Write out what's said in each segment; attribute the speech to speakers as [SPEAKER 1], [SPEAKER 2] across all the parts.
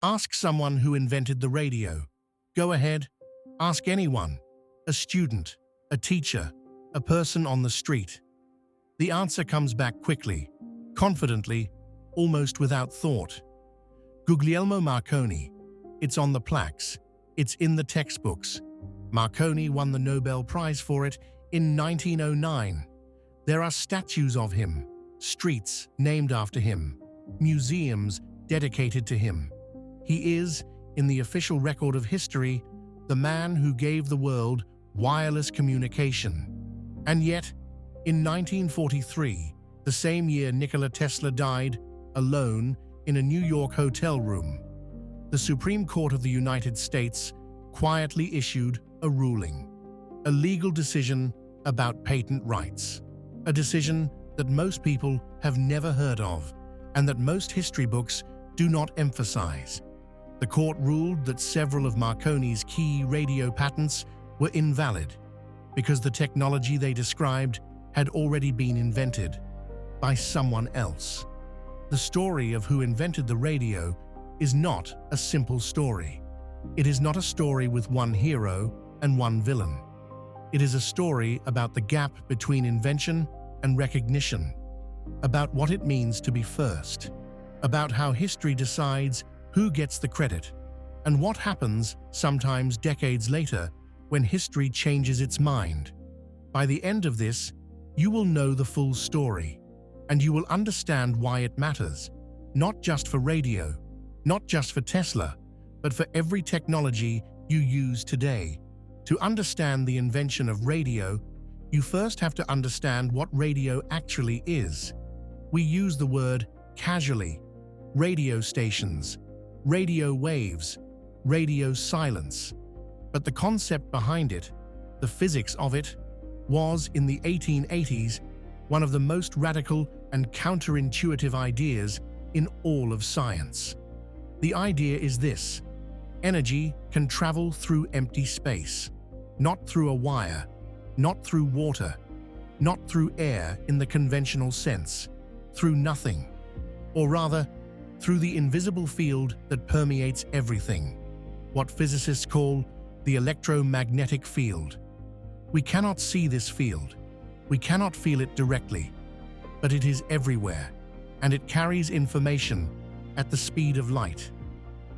[SPEAKER 1] Ask someone who invented the radio. Go ahead, ask anyone, a student, a teacher, a person on the street. The answer comes back quickly, confidently, almost without thought. Guglielmo Marconi. It's on the plaques. It's in the textbooks. Marconi won the Nobel Prize for it in 1909. There are statues of him, streets named after him, museums dedicated to him. He is, in the official record of history, the man who gave the world wireless communication. And yet, in 1943, the same year Nikola Tesla died, alone, in a New York hotel room, the Supreme Court of the United States quietly issued a ruling, a legal decision about patent rights, a decision that most people have never heard of and that most history books do not emphasize. The court ruled that several of Marconi's key radio patents were invalid because the technology they described had already been invented by someone else. The story of who invented the radio is not a simple story. It is not a story with one hero and one villain. It is a story about the gap between invention and recognition, about what it means to be first, about how history decides who gets the credit, and what happens, sometimes decades later, when history changes its mind. By the end of this, you will know the full story, and you will understand why it matters, not just for radio, not just for Tesla, but for every technology you use today. To understand the invention of radio, you first have to understand what radio actually is. We use the word casually: radio stations, radio waves, radio silence. But the concept behind it, the physics of it, was, in the 1880s, one of the most radical and counterintuitive ideas in all of science. The idea is this: energy can travel through empty space, not through a wire, not through water, not through air in the conventional sense, through nothing, or rather, through the invisible field that permeates everything, what physicists call the electromagnetic field. We cannot see this field, we cannot feel it directly, but it is everywhere, and it carries information at the speed of light.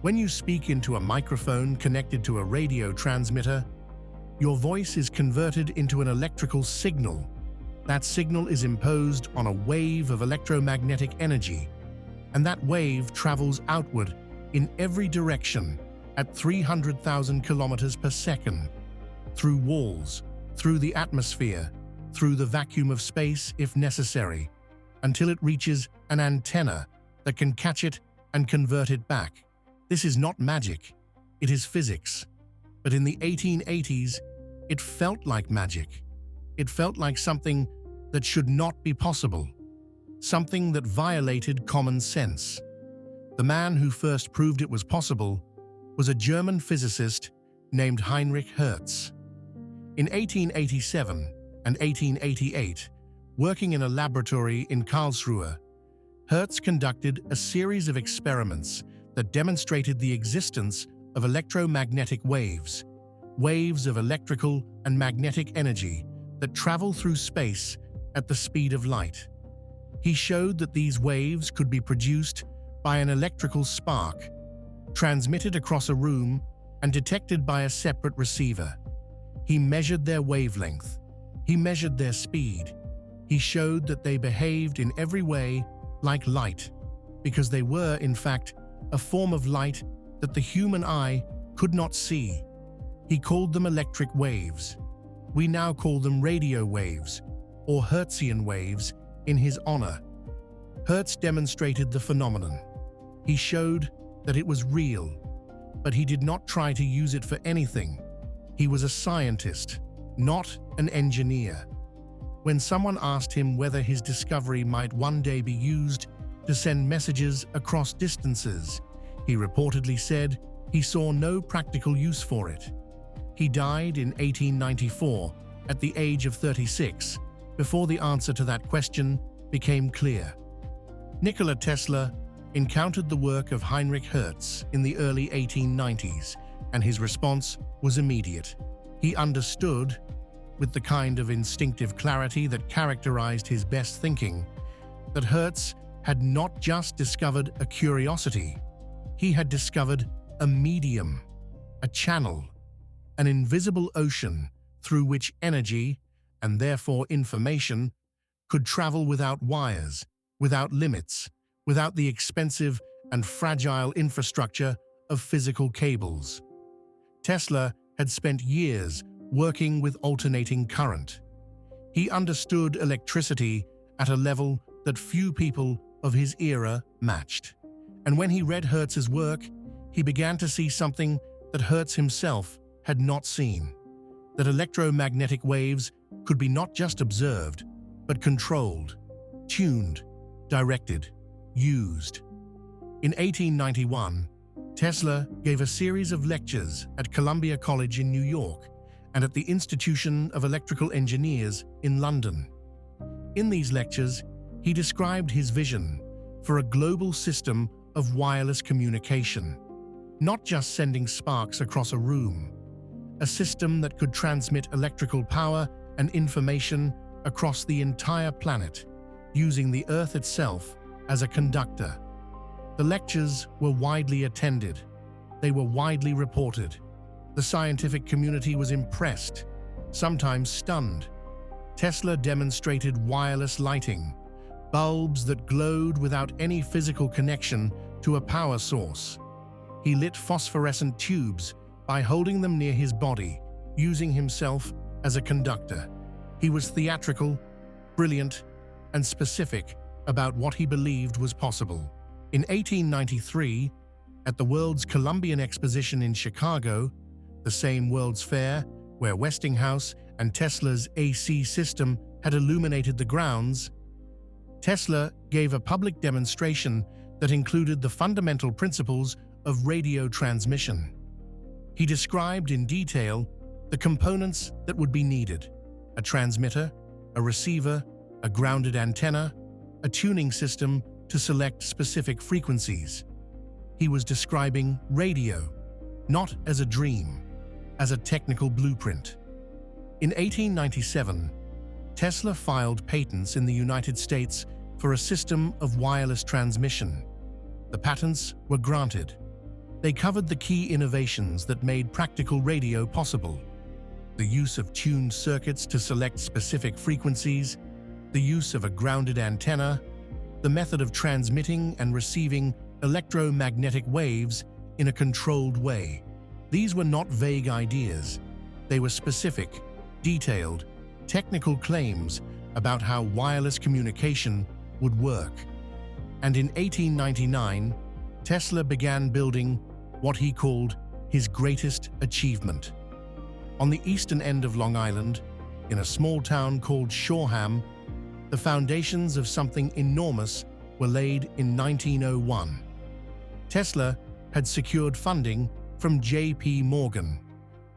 [SPEAKER 1] When you speak into a microphone connected to a radio transmitter, your voice is converted into an electrical signal. That signal is imposed on a wave of electromagnetic energy, and that wave travels outward in every direction at 300,000 kilometers per second, through walls, through the atmosphere, through the vacuum of space if necessary, until it reaches an antenna that can catch it and convert it back. This is not magic, it is physics. But in the 1880s, it felt like magic. It felt like something that should not be possible, something that violated common sense. The man who first proved it was possible was a German physicist named Heinrich Hertz. In 1887 and 1888, working in a laboratory in Karlsruhe, Hertz conducted a series of experiments that demonstrated the existence of electromagnetic waves, waves of electrical and magnetic energy that travel through space at the speed of light. He showed that these waves could be produced by an electrical spark, transmitted across a room and detected by a separate receiver. He measured their wavelength. He measured their speed. He showed that they behaved in every way like light, because they were, in fact, a form of light that the human eye could not see. He called them electric waves. We now call them radio waves, or Hertzian waves, in his honor. Hertz demonstrated the phenomenon. He showed that it was real, but he did not try to use it for anything. He was a scientist, not an engineer. When someone asked him whether his discovery might one day be used to send messages across distances, he reportedly said he saw no practical use for it. He died in 1894 at the age of 36, before the answer to that question became clear. Nikola Tesla encountered the work of Heinrich Hertz in the early 1890s, and his response was immediate. He understood, with the kind of instinctive clarity that characterized his best thinking, that Hertz had not just discovered a curiosity, he had discovered a medium, a channel, an invisible ocean through which energy, and therefore information, could travel without wires, without limits, without the expensive and fragile infrastructure of physical cables. Tesla had spent years working with alternating current. He understood electricity at a level that few people of his era matched. And when he read Hertz's work, he began to see something that Hertz himself had not seen: that electromagnetic waves could be not just observed, but controlled, tuned, directed, used. In 1891, Tesla gave a series of lectures at Columbia College in New York and at the Institution of Electrical Engineers in London. In these lectures, he described his vision for a global system of wireless communication, not just sending sparks across a room, a system that could transmit electrical power and information across the entire planet, using the Earth itself as a conductor. The lectures were widely attended. They were widely reported. The scientific community was impressed, sometimes stunned. Tesla demonstrated wireless lighting, bulbs that glowed without any physical connection to a power source. He lit phosphorescent tubes by holding them near his body, using himself as a conductor. He was theatrical, brilliant, and specific about what he believed was possible. In 1893, at the World's Columbian Exposition in Chicago, the same World's Fair where Westinghouse and Tesla's AC system had illuminated the grounds, Tesla gave a public demonstration that included the fundamental principles of radio transmission. He described in detail the components that would be needed: a transmitter, a receiver, a grounded antenna, a tuning system to select specific frequencies. He was describing radio, not as a dream, as a technical blueprint. In 1897, Tesla filed patents in the United States for a system of wireless transmission. The patents were granted. They covered the key innovations that made practical radio possible: the use of tuned circuits to select specific frequencies, the use of a grounded antenna, the method of transmitting and receiving electromagnetic waves in a controlled way. These were not vague ideas. They were specific, detailed, technical claims about how wireless communication would work. And in 1899, Tesla began building what he called his greatest achievement. On the eastern end of Long Island, in a small town called Shoreham, the foundations of something enormous were laid in 1901. Tesla had secured funding from J.P. Morgan,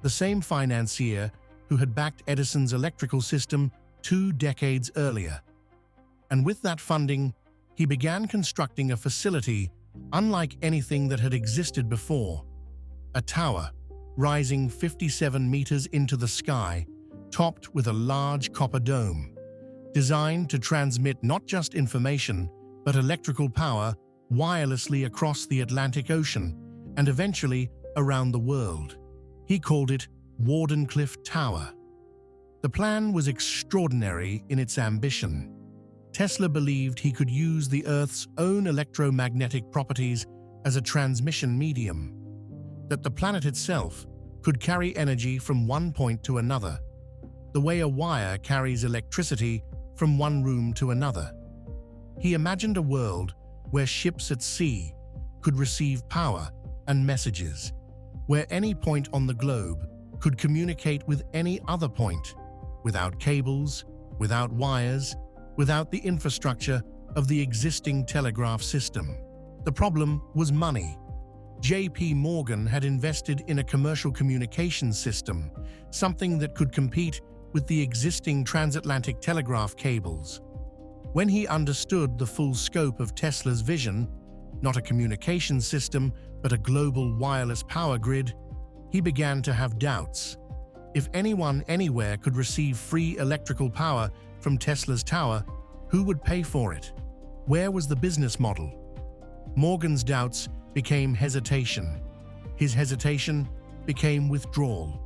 [SPEAKER 1] the same financier who had backed Edison's electrical system 2 decades earlier. And with that funding, he began constructing a facility unlike anything that had existed before: a tower rising 57 meters into the sky, topped with a large copper dome, designed to transmit not just information, but electrical power wirelessly across the Atlantic Ocean and eventually around the world. He called it Wardenclyffe Tower. The plan was extraordinary in its ambition. Tesla believed he could use the Earth's own electromagnetic properties as a transmission medium, that the planet itself could carry energy from one point to another, the way a wire carries electricity from one room to another. He imagined a world where ships at sea could receive power and messages, where any point on the globe could communicate with any other point, without cables, without wires, without the infrastructure of the existing telegraph system. The problem was money. J.P. Morgan had invested in a commercial communications system, something that could compete with the existing transatlantic telegraph cables. When he understood the full scope of Tesla's vision, not a communication system, but a global wireless power grid, he began to have doubts. If anyone anywhere could receive free electrical power from Tesla's tower, who would pay for it? Where was the business model? Morgan's doubts became hesitation. His hesitation became withdrawal.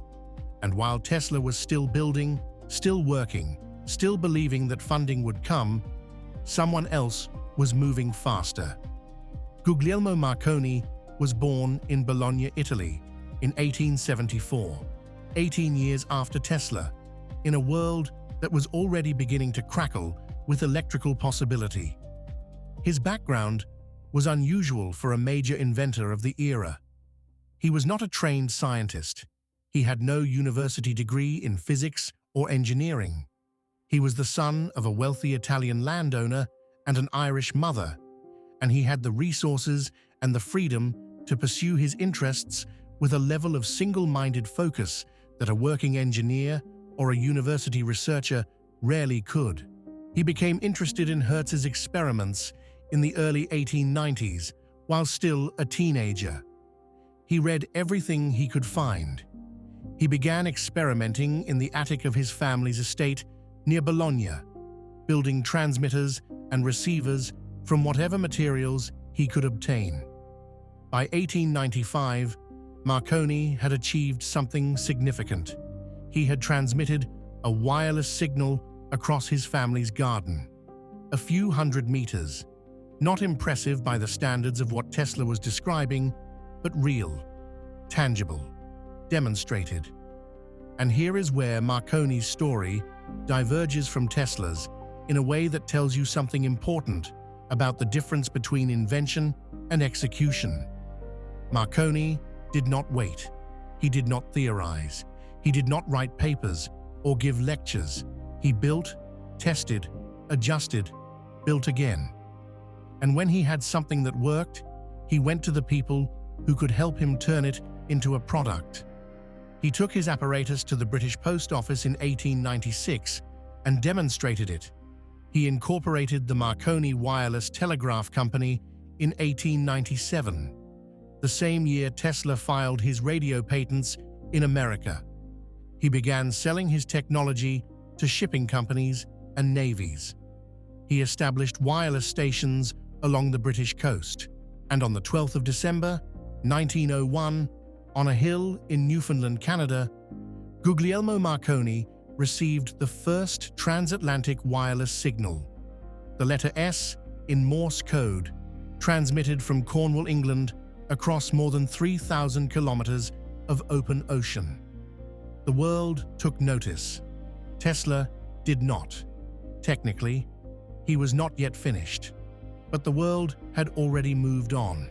[SPEAKER 1] And while Tesla was still building, still working, still believing that funding would come, someone else was moving faster. Guglielmo Marconi was born in Bologna, Italy, in 1874, 18 years after Tesla, in a world that was already beginning to crackle with electrical possibility. His background was unusual for a major inventor of the era. He was not a trained scientist. He had no university degree in physics or engineering. He was the son of a wealthy Italian landowner and an Irish mother, and he had the resources and the freedom to pursue his interests with a level of single-minded focus that a working engineer or a university researcher rarely could. He became interested in Hertz's experiments in the early 1890s while still a teenager. He read everything he could find. He began experimenting in the attic of his family's estate near Bologna, building transmitters and receivers from whatever materials he could obtain. By 1895, Marconi had achieved something significant. He had transmitted a wireless signal across his family's garden, a few hundred meters. Not impressive by the standards of what Tesla was describing, but real, tangible, demonstrated. And here is where Marconi's story diverges from Tesla's in a way that tells you something important about the difference between invention and execution. Marconi did not wait. He did not theorize. He did not write papers or give lectures. He built, tested, adjusted, built again. And when he had something that worked, he went to the people who could help him turn it into a product. He took his apparatus to the British Post Office in 1896 and demonstrated it. He incorporated the Marconi Wireless Telegraph Company in 1897, the same year Tesla filed his radio patents in America. He began selling his technology to shipping companies and navies. He established wireless stations along the British coast, and on the 12th of December, 1901, on a hill in Newfoundland, Canada, Guglielmo Marconi received the first transatlantic wireless signal, the letter S in Morse code, transmitted from Cornwall, England, across more than 3,000 kilometers of open ocean. The world took notice. Tesla did not. Technically, he was not yet finished, but the world had already moved on.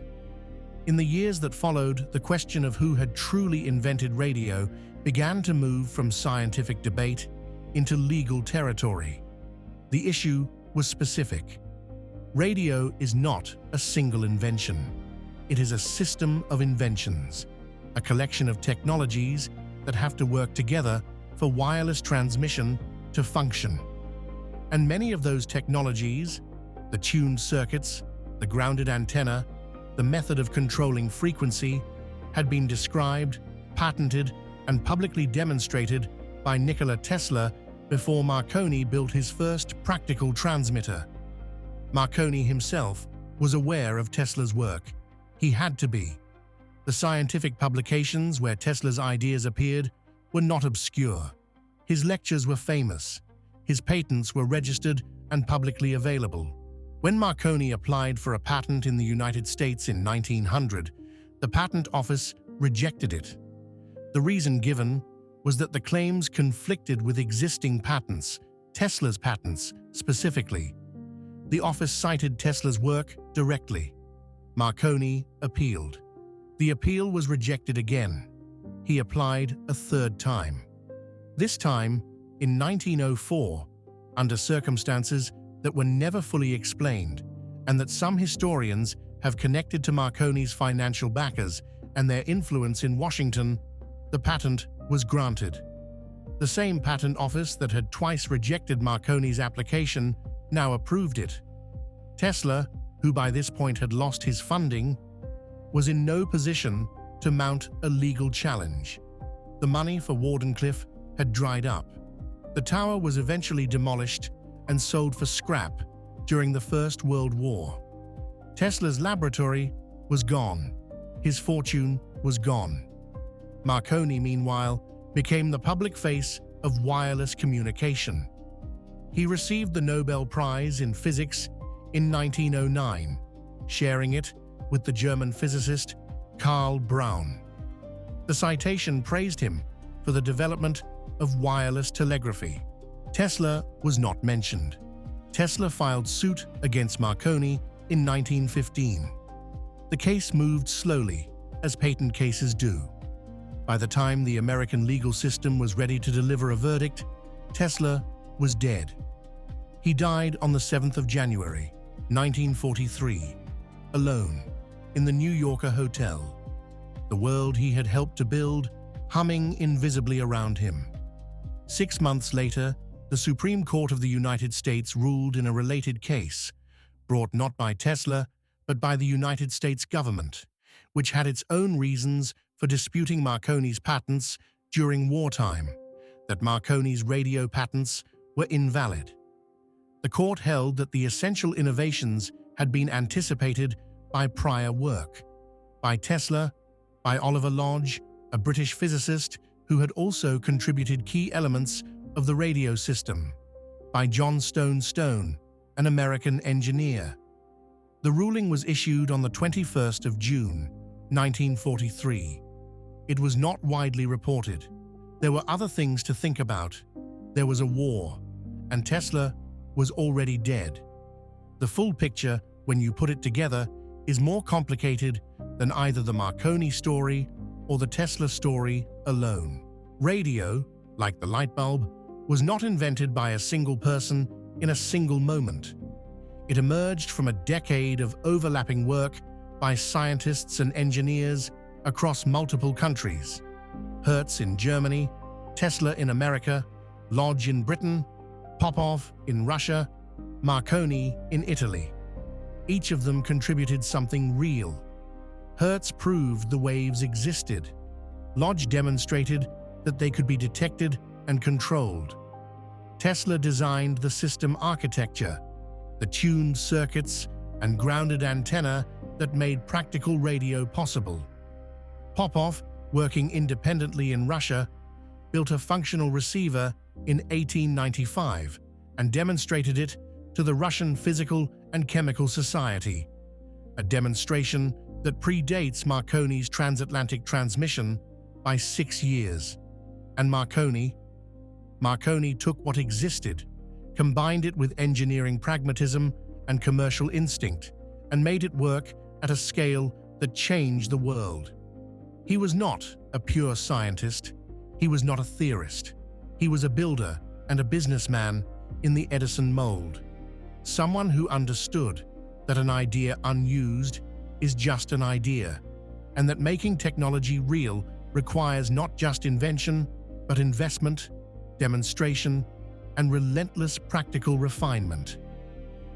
[SPEAKER 1] In the years that followed, the question of who had truly invented radio began to move from scientific debate into legal territory. The issue was specific. Radio is not a single invention. It is a system of inventions, a collection of technologies that have to work together for wireless transmission to function. And many of those technologies, the tuned circuits, the grounded antenna, the method of controlling frequency, had been described, patented, and publicly demonstrated by Nikola Tesla before Marconi built his first practical transmitter. Marconi himself was aware of Tesla's work. He had to be. The scientific publications where Tesla's ideas appeared were not obscure. His lectures were famous. His patents were registered and publicly available. When Marconi applied for a patent in the United States in 1900, the Patent Office rejected it. The reason given was that the claims conflicted with existing patents, Tesla's patents specifically. The office cited Tesla's work directly. Marconi appealed. The appeal was rejected again. He applied a third time. This time, in 1904, under circumstances that were never fully explained, and that some historians have connected to Marconi's financial backers and their influence in Washington, the patent was granted. The same patent office that had twice rejected Marconi's application now approved it. Tesla who by this point had lost his funding, was in no position to mount a legal challenge. The money for Wardenclyffe had dried up. The tower was eventually demolished and sold for scrap during the First World War. Tesla's laboratory was gone. His fortune was gone. Marconi, meanwhile, became the public face of wireless communication. He received the Nobel Prize in Physics in 1909, sharing it with the German physicist Karl Braun. The citation praised him for the development of wireless telegraphy. Tesla was not mentioned. Tesla filed suit against Marconi in 1915. The case moved slowly, as patent cases do. By the time the American legal system was ready to deliver a verdict, Tesla was dead. He died on the 7th of January, 1943, alone, in the New Yorker hotel. The world he had helped to build humming invisibly around him. 6 months later, the Supreme Court of the United States ruled in a related case, brought not by Tesla, but by the United States government, which had its own reasons for disputing Marconi's patents during wartime, that Marconi's radio patents were invalid. The court held that the essential innovations had been anticipated by prior work, by Tesla, by Oliver Lodge, a British physicist who had also contributed key elements of the radio system, by John Stone, an American engineer. The ruling was issued on the 21st of June, 1943. It was not widely reported. There were other things to think about. There was a war, and Tesla was already dead. The full picture, when you put it together, is more complicated than either the Marconi story or the Tesla story alone. Radio, like the light bulb, was not invented by a single person in a single moment. It emerged from a decade of overlapping work by scientists and engineers across multiple countries. Hertz in Germany, Tesla in America, Lodge in Britain, Popov in Russia, Marconi in Italy. Each of them contributed something real. Hertz proved the waves existed. Lodge demonstrated that they could be detected and controlled. Tesla designed the system architecture, the tuned circuits and grounded antenna that made practical radio possible. Popov, working independently in Russia, built a functional receiver in 1895 and demonstrated it to the Russian Physical and Chemical Society, a demonstration that predates Marconi's transatlantic transmission by 6 years. And Marconi took what existed, combined it with engineering pragmatism and commercial instinct, and made it work at a scale that changed the world. He was not a pure scientist. He was not a theorist. He was a builder and a businessman in the Edison mold. Someone who understood that an idea unused is just an idea, and that making technology real requires not just invention, but investment, demonstration, and relentless practical refinement.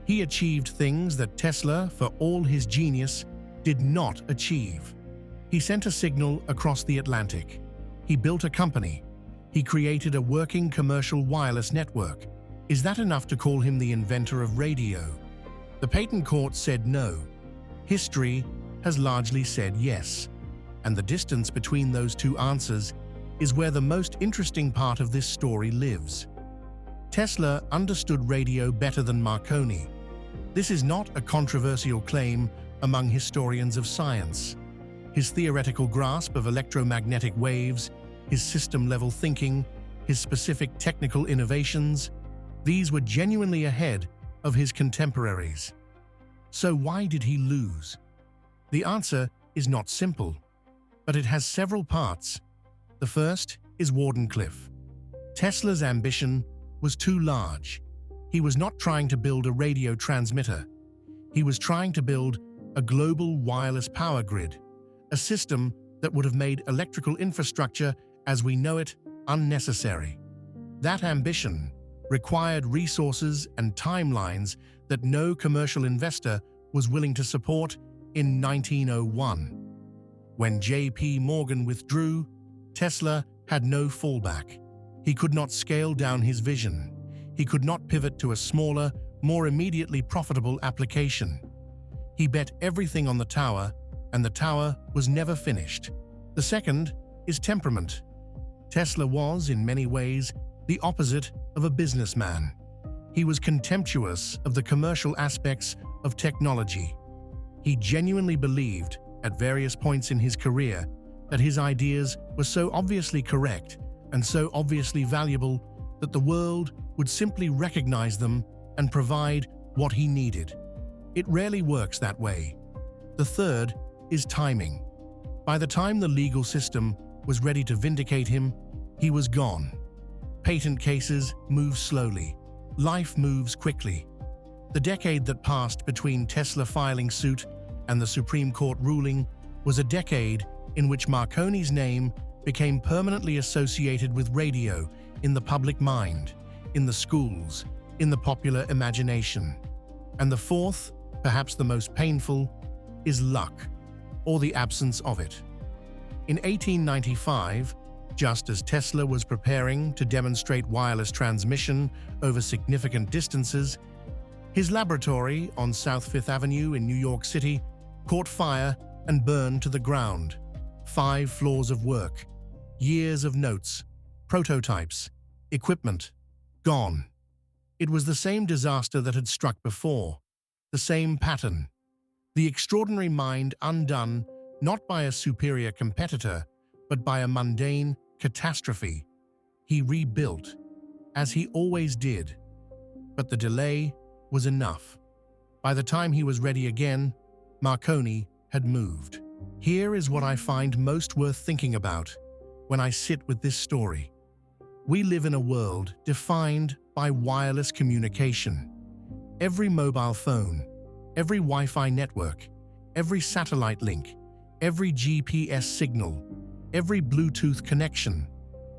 [SPEAKER 1] He achieved things that Tesla, for all his genius, did not achieve. He sent a signal across the Atlantic. He built a company. He created a working commercial wireless network. Is that enough to call him the inventor of radio? The patent court said no. History has largely said yes. And the distance between those two answers is where the most interesting part of this story lives. Tesla understood radio better than Marconi. This is not a controversial claim among historians of science. His theoretical grasp of electromagnetic waves, his system-level thinking, his specific technical innovations, these were genuinely ahead of his contemporaries. So why did he lose? The answer is not simple, but it has several parts. The first is Wardenclyffe. Tesla's ambition was too large. He was not trying to build a radio transmitter. He was trying to build a global wireless power grid, a system that would have made electrical infrastructure as we know it unnecessary. That ambition required resources and timelines that no commercial investor was willing to support in 1901. When J.P. Morgan withdrew, Tesla had no fallback. He could not scale down his vision. He could not pivot to a smaller, more immediately profitable application. He bet everything on the tower, and the tower was never finished. The second is temperament. Tesla was, in many ways, the opposite of a businessman. He was contemptuous of the commercial aspects of technology. He genuinely believed, at various points in his career, that his ideas were so obviously correct and so obviously valuable that the world would simply recognize them and provide what he needed. It rarely works that way. The third is timing. By the time the legal system was ready to vindicate him, he was gone. Patent cases move slowly. Life moves quickly. The decade that passed between Tesla filing suit and the Supreme Court ruling was a decade in which Marconi's name became permanently associated with radio in the public mind, in the schools, in the popular imagination. And the fourth, perhaps the most painful, is luck, or the absence of it. In 1895, just as Tesla was preparing to demonstrate wireless transmission over significant distances, his laboratory on South Fifth Avenue in New York City caught fire and burned to the ground. 5 floors of work, years of notes, prototypes, equipment, gone. It was the same disaster that had struck before, the same pattern. The extraordinary mind undone not by a superior competitor, but by a mundane catastrophe. He rebuilt, as he always did. But the delay was enough. By the time he was ready again, Marconi had moved. Here is what I find most worth thinking about when I sit with this story. We live in a world defined by wireless communication. Every mobile phone, every Wi-Fi network, every satellite link, every GPS signal, every Bluetooth connection,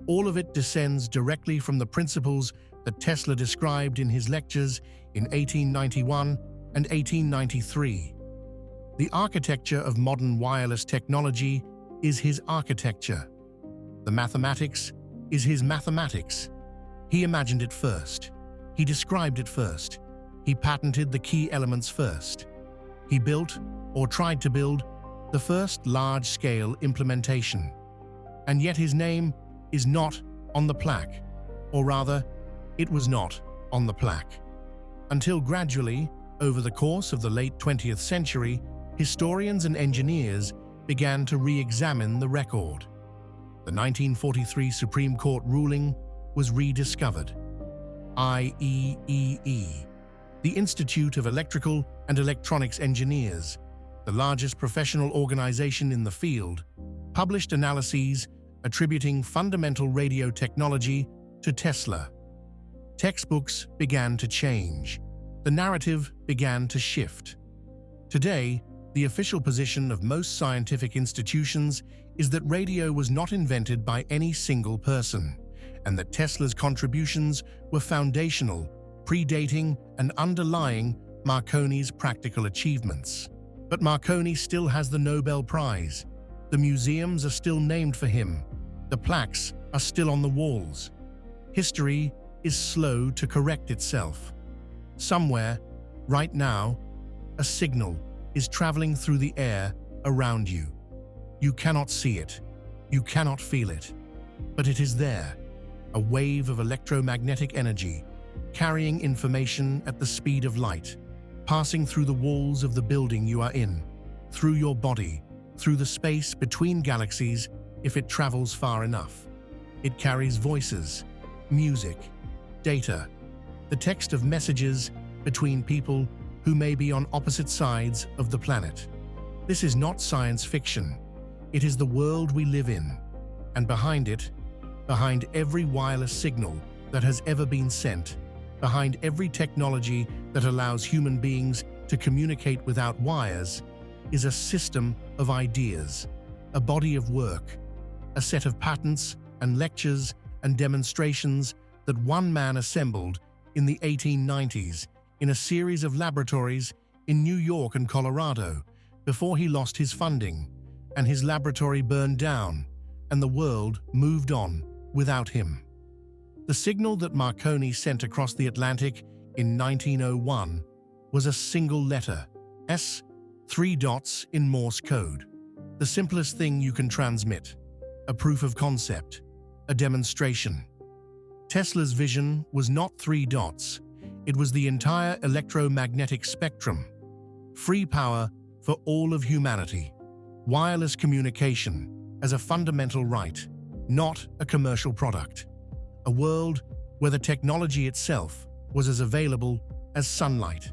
[SPEAKER 1] all of it descends directly from the principles that Tesla described in his lectures in 1891 and 1893. The architecture of modern wireless technology is his architecture. The mathematics is his mathematics. He imagined it first. He described it first. He patented the key elements first. He built, or tried to build, the first large-scale implementation. And yet his name is not on the plaque, or rather, it was not on the plaque. Until gradually, over the course of the late 20th century, historians and engineers began to re-examine the record. The 1943 Supreme Court ruling was rediscovered. IEEE, the Institute of Electrical and Electronics Engineers, the largest professional organization in the field, published analyses attributing fundamental radio technology to Tesla. Textbooks began to change. The narrative began to shift. Today, the official position of most scientific institutions is that radio was not invented by any single person, and that Tesla's contributions were foundational, predating and underlying Marconi's practical achievements. But Marconi still has the Nobel Prize. The museums are still named for him. The plaques are still on the walls. History is slow to correct itself. Somewhere, right now, a signal is traveling through the air around you. You cannot see it. You cannot feel it. But it is there, a wave of electromagnetic energy, carrying information at the speed of light, passing through the walls of the building you are in, through your body, through the space between galaxies if it travels far enough. It carries voices, music, data, the text of messages between people who may be on opposite sides of the planet. This is not science fiction. It is the world we live in, and behind it, behind every wireless signal that has ever been sent, behind every technology that allows human beings to communicate without wires, is a system of ideas, a body of work, a set of patents and lectures and demonstrations that one man assembled in the 1890s in a series of laboratories in New York and Colorado before he lost his funding and his laboratory burned down and the world moved on without him. The signal that Marconi sent across the Atlantic in 1901 was a single letter, S, 3 dots in Morse code. The simplest thing you can transmit, a proof of concept, a demonstration. Tesla's vision was not 3 dots, it was the entire electromagnetic spectrum. Free power for all of humanity. Wireless communication as a fundamental right, not a commercial product. A world where the technology itself was as available as sunlight.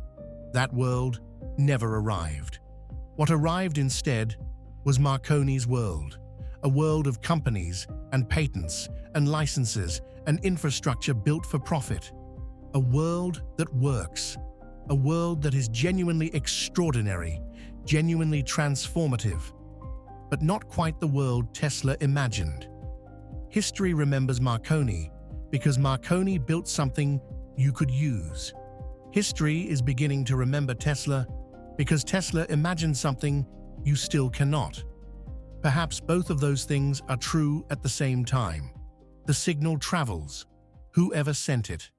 [SPEAKER 1] That world never arrived. What arrived instead was Marconi's world, a world of companies and patents and licenses and infrastructure built for profit. A world that works, a world that is genuinely extraordinary, genuinely transformative, but not quite the world Tesla imagined. History remembers Marconi because Marconi built something you could use. History is beginning to remember Tesla because Tesla imagined something you still cannot. Perhaps both of those things are true at the same time. The signal travels. Whoever sent it.